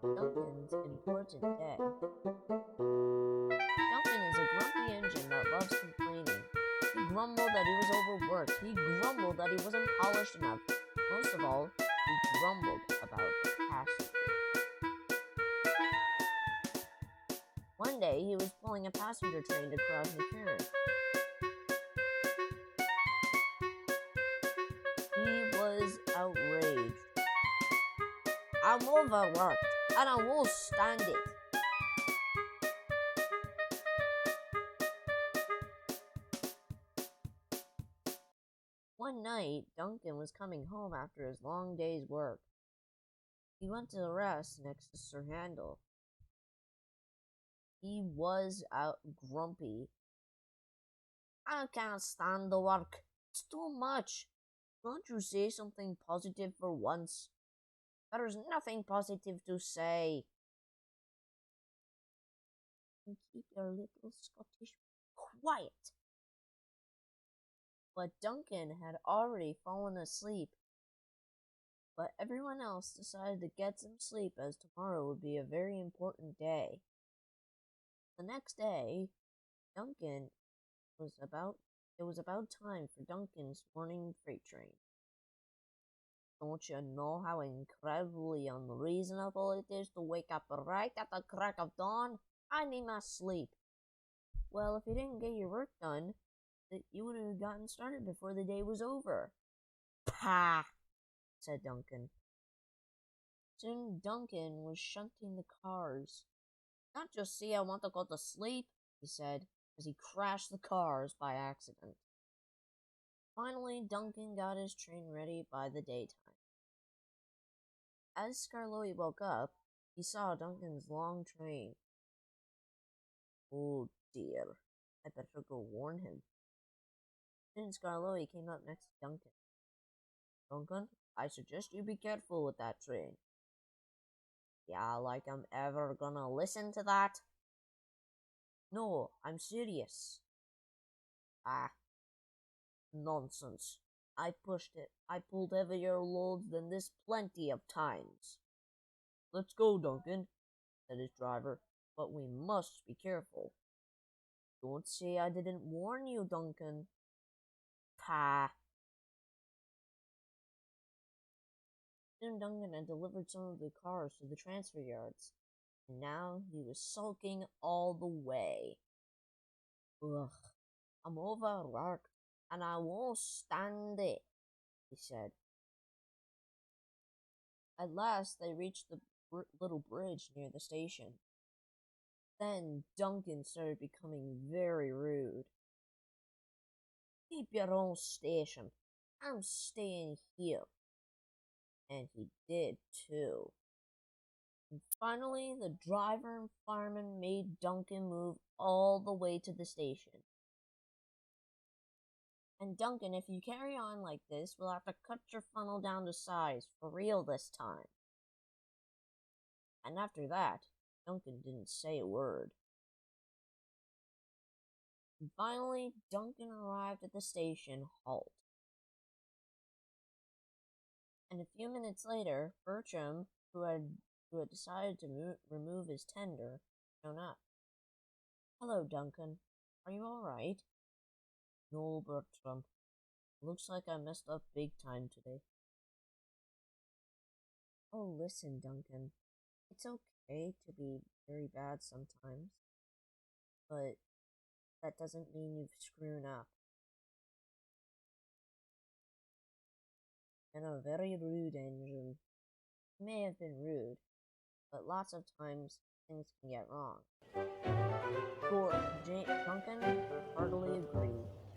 Duncan's Important Day. Duncan is a grumpy engine that loves complaining. He grumbled that he was overworked. He grumbled that he wasn't polished enough. Most of all, he grumbled about the passengers. One day, he was pulling a passenger train to cross the current. He was outraged. I'm overworked, and I won't stand it. One night, Duncan was coming home after his long day's work. He went to rest next to Sir Handel. He was out grumpy. I can't stand the work. It's too much. Can't you say something positive for once? There's nothing positive to say. And keep your little Scottish quiet. But Duncan had already fallen asleep. But everyone else decided to get some sleep as tomorrow would be a very important day. The next day, it was about time for Duncan's morning freight train. Don't you know how incredibly unreasonable it is to wake up right at the crack of dawn? I need my sleep. Well, if you didn't get your work done, you would have gotten started before the day was over. Pah! Said Duncan. Soon Duncan was shunting the cars. Can't you see I want to go to sleep? He said, as he crashed the cars by accident. Finally, Duncan got his train ready by the daytime. As Skarloey woke up, he saw Duncan's long train. Oh dear, I better go warn him. Then Skarloey came up next to Duncan. Duncan, I suggest you be careful with that train. Yeah, like I'm ever gonna listen to that? No, I'm serious. Ah, nonsense. I pushed it. I pulled heavier loads than this plenty of times. Let's go, Duncan, said his driver, but we must be careful. Don't say I didn't warn you, Duncan. Pah. Soon Duncan had delivered some of the cars to the transfer yards, and now he was sulking all the way. Ugh, I'm overworked, and I won't stand it, he said. At last they reached the little bridge near the station. Then Duncan started becoming very rude. Keep your own station. I'm staying here. And he did too. And finally, the driver and fireman made Duncan move all the way to the station. And Duncan, if you carry on like this, we'll have to cut your funnel down to size, for real this time. And after that, Duncan didn't say a word. And finally, Duncan arrived at the station halt. And a few minutes later, Bertram, who had decided to remove his tender, shown up. Hello, Duncan. Are you alright? No, Bertram. Looks like I messed up big time today. Oh, listen, Duncan. It's okay to be very bad sometimes, but that doesn't mean you've screwed up. And a very rude engine. You may have been rude, but lots of times things can get wrong. Duncan heartily agreed.